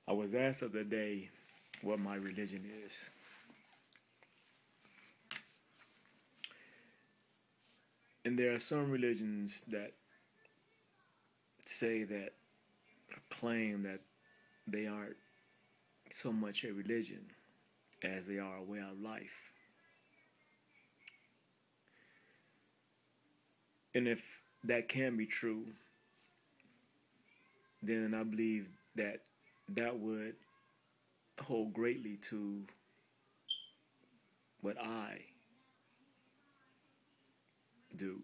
I was asked the other day what my religion is. And there are some religions that say that, claim that they aren't so much a religion as they are a way of life. And if that can be true, then I believe that that would hold greatly to what I do.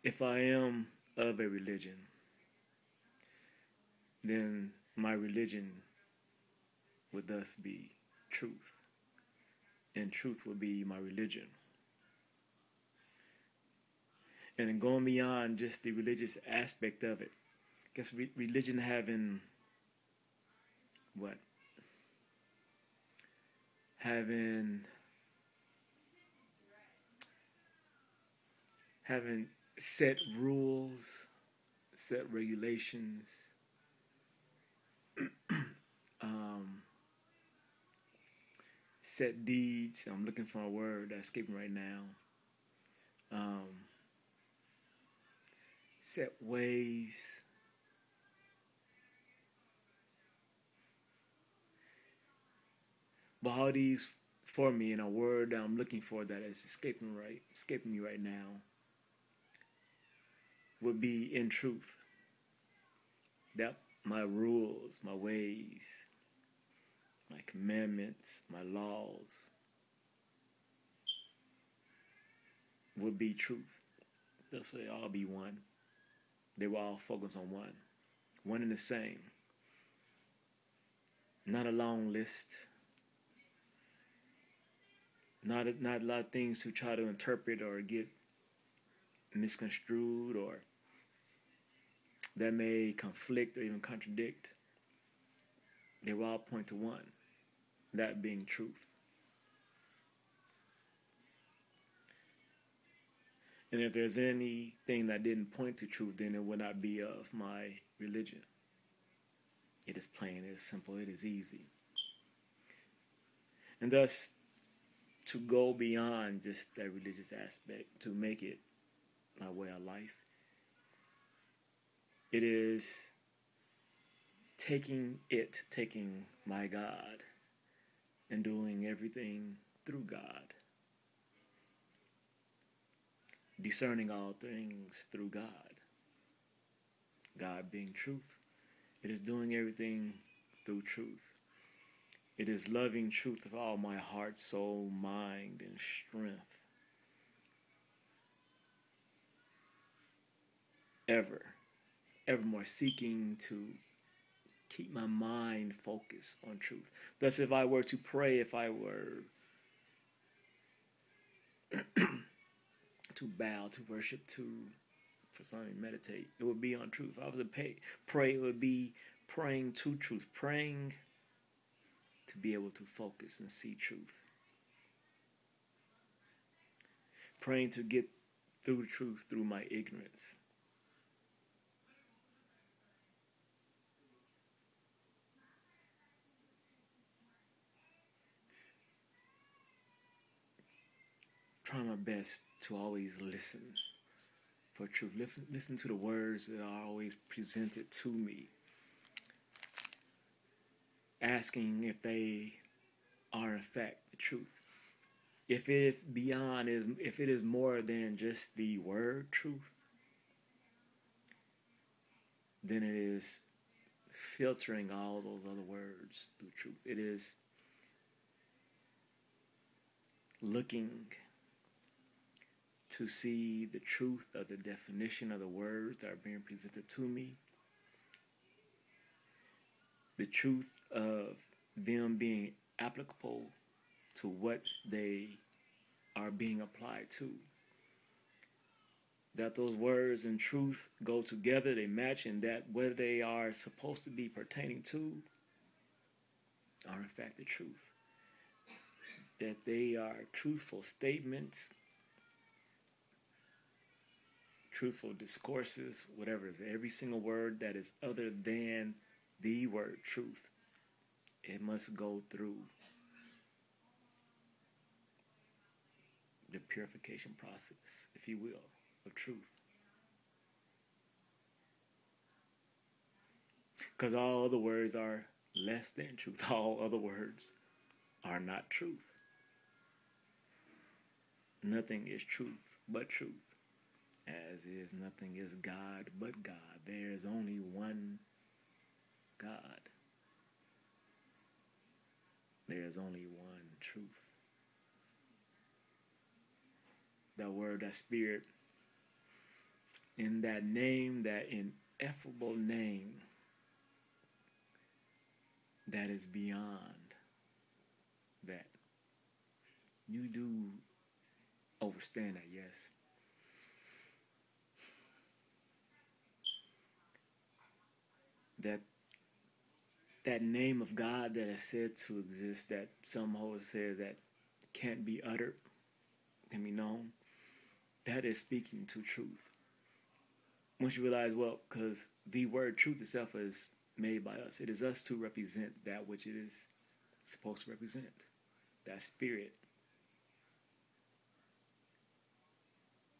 If I am of a religion, then my religion would thus be truth, and truth would be my religion. And then going beyond just the religious aspect of it, I guess religion having what? Having set rules, set regulations, set deeds. I'm looking for a word that's escaping right now. Set ways. But all these for me in a word that I'm looking for that is escaping me right now would be in truth. That my rules, my ways, my commandments, my laws would be truth. Thus they all be one. They will all focus on one and the same. Not a long list. Not a lot of things to try to interpret or get misconstrued or that may conflict or even contradict. They will all point to one, that being truth. And if there's anything that didn't point to truth, then it would not be of my religion. It is plain, it is simple, it is easy. And thus, to go beyond just that religious aspect, to make it my way of life, it is taking my God and doing everything through God. Discerning all things through God. God being truth. It is doing everything through truth. It is loving truth with all my heart, soul, mind, and strength. Evermore seeking to keep my mind focused on truth. Thus, if I were to pray, if I were to bow, to worship, for something, meditate, it would be on truth. If I was to pray, it would be praying to truth, praying to be able to focus and see truth. Praying to get through truth through my ignorance. Trying my best to always listen for truth. Listen to the words that are always presented to me. Asking if they are in fact the truth. If it is beyond, if it is more than just the word truth, then it is filtering all those other words through truth. It is looking to see the truth of the definition of the words that are being presented to me. The truth of them being applicable to what they are being applied to. That those words and truth go together, they match, and that what they are supposed to be pertaining to are in fact the truth. That they are truthful statements, truthful discourses, whatever it is, every single word that is other than the word truth, it must go through the purification process, if you will, of truth. Because all other words are less than truth. All other words are not truth. Nothing is truth but truth, as is nothing is God but God. There is only one God. There is only one truth. That word, that spirit, in that name, that ineffable name, that is beyond that. You do understand that, yes. That name of God that is said to exist, that somehow says that can't be uttered, can be known, that is speaking to truth. Once you realize, well, because the word truth itself is made by us. It is us to represent that which it is supposed to represent. That spirit.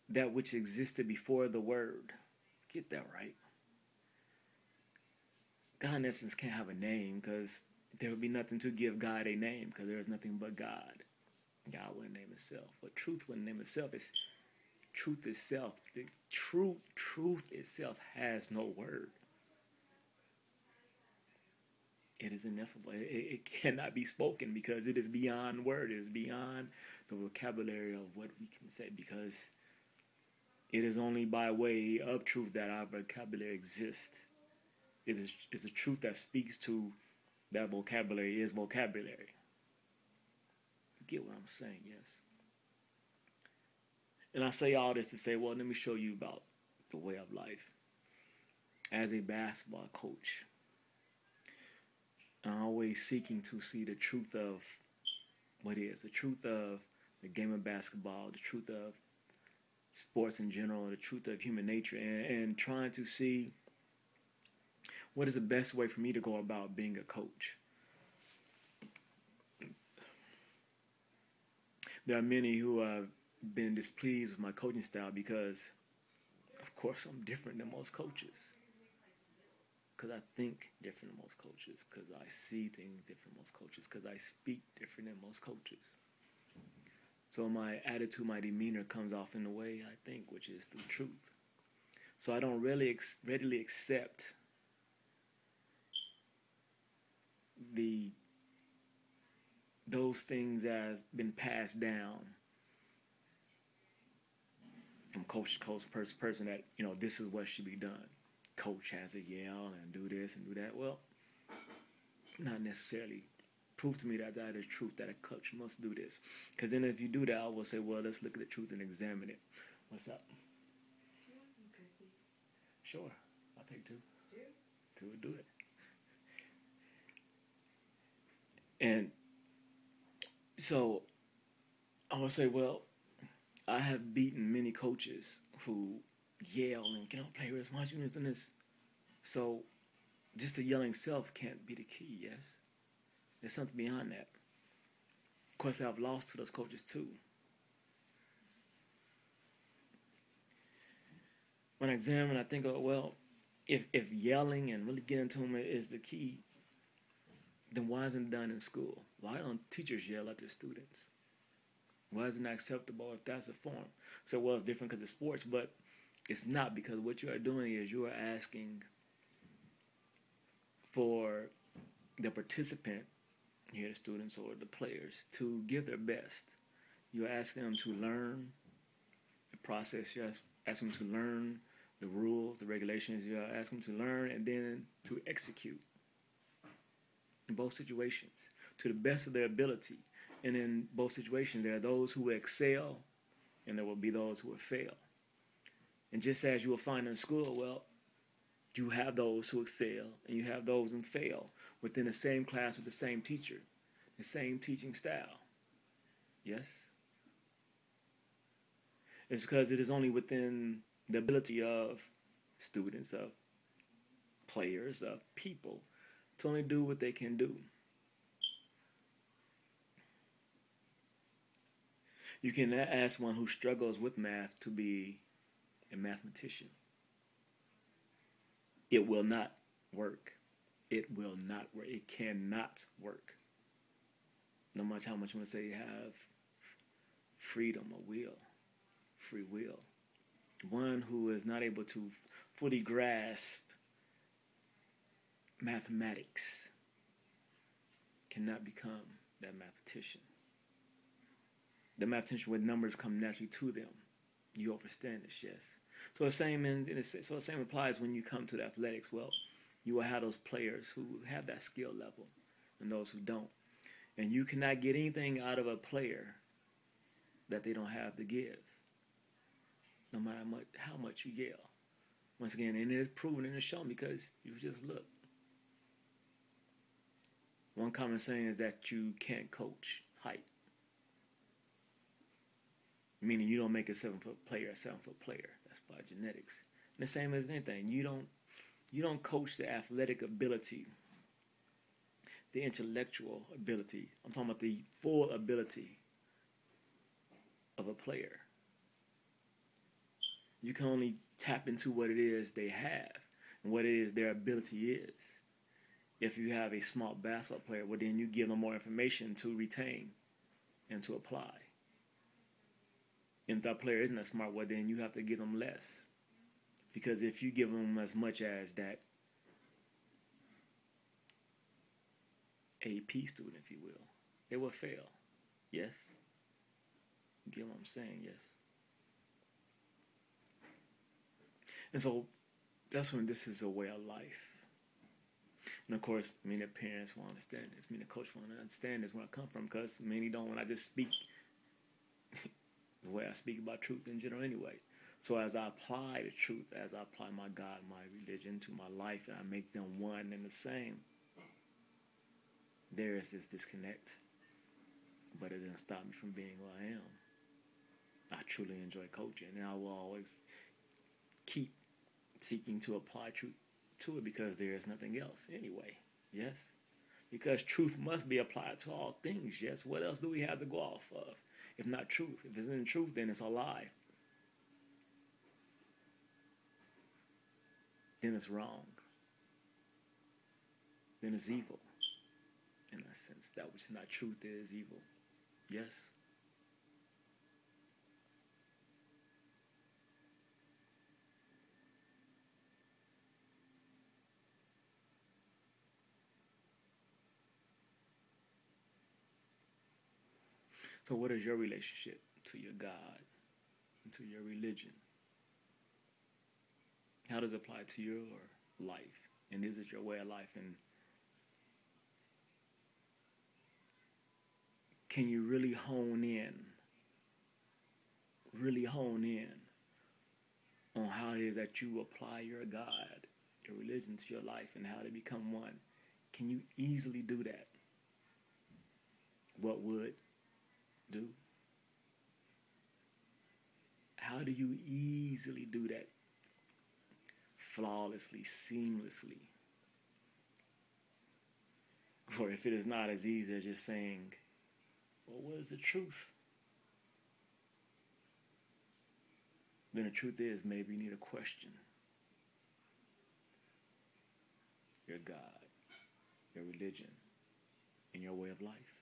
That which existed before the word. Get that right. God, in essence, can't have a name because there would be nothing to give God a name because there is nothing but God. God wouldn't name itself. But truth wouldn't name itself. It's truth itself. The truth itself has no word. It is ineffable. It cannot be spoken because it is beyond word. It is beyond the vocabulary of what we can say, because it is only by way of truth that our vocabulary exists. It is a truth that speaks to that vocabulary is vocabulary. You get what I'm saying, yes? And I say all this to say, well, let me show you about the way of life. As a basketball coach, I'm always seeking to see the truth of what is, the truth of the game of basketball, the truth of sports in general, the truth of human nature, and trying to see what is the best way for me to go about being a coach. There are many who have been displeased with my coaching style because, of course, I'm different than most coaches. Because I think different than most coaches. Because I see things different than most coaches. Because I speak different than most coaches. So my attitude, my demeanor comes off in the way I think, which is the truth. So I don't really readily accept those things as been passed down from coach to coach, person that, this is what should be done. Coach has to yell and do this and do that. Well, not necessarily. Prove to me that that is truth, that a coach must do this. Because then if you do that, I will say, well, let's look at the truth and examine it. What's up? Okay, please. Sure. I'll take two. Yeah. Two would do it. And so I will say, well, I have beaten many coaches who yell and get on players, why don't you do this? So just the yelling self can't be the key, yes? There's something beyond that. Of course, I've lost to those coaches too. When I examine, I think, oh, well, if yelling and really getting to them is the key, then why isn't it done in school? Why don't teachers yell at their students? Why is it not acceptable if that's a form? So, well, it's different because of sports, but it's not, because what you are doing is you are asking for the participant, here the students or the players, to give their best. You're asking them to learn the process. You're asking them to learn the rules, the regulations. You're asking them to learn and then to execute in both situations to the best of their ability. And in both situations, there are those who will excel and there will be those who will fail. And just as you will find in school, well, you have those who excel and you have those who fail within the same class with the same teacher, the same teaching style. Yes? It's because it is only within the ability of students, of players, of people to only do what they can do. You can ask one who struggles with math to be a mathematician. It will not work. It will not work. It cannot work. No matter how much you want to say you have freedom or will, free will. One who is not able to fully grasp mathematics cannot become that mathematician. The mathematician where numbers come naturally to them. You understand this, yes. So the same applies when you come to the athletics. Well, you will have those players who have that skill level and those who don't. And you cannot get anything out of a player that they don't have to give, no matter how much you yell. Once again, and it is proven and it's shown because you just look. One common saying is that you can't coach height, meaning you don't make a 7-foot player a 7-foot player. That's by genetics. And the same as anything, you don't coach the athletic ability, the intellectual ability. I'm talking about the full ability of a player. You can only tap into what it is they have and what it is their ability is. If you have a smart basketball player, well, then you give them more information to retain and to apply. If that player isn't that smart, well, then you have to give them less. Because if you give them as much as that AP student, if you will, they will fail. Yes? You get what I'm saying? Yes. And so that's when this is a way of life. And of course, many parents will understand this. Many coaches will understand this where I come from, because many don't when I just speak the way I speak about truth in general anyway. So as I apply the truth, as I apply my God, my religion to my life, and I make them one and the same, there is this disconnect. But it doesn't stop me from being who I am. I truly enjoy coaching, and I will always keep seeking to apply truth to it, because there is nothing else anyway. Yes? Because truth must be applied to all things. Yes? What else do we have to go off of if not truth? If it's in truth, then it's a lie. Then it's wrong. Then it's evil. In a sense, that which is not truth is evil. Yes? So what is your relationship to your God and to your religion? How does it apply to your life? And is it your way of life? And can you really hone in on how it is that you apply your God, your religion to your life, and how they become one? Can you easily do that? What would do? How do you easily do that? Flawlessly, seamlessly. Or if it is not as easy as just saying, well, what is the truth? Then the truth is, maybe you need to question your God, your religion, and your way of life.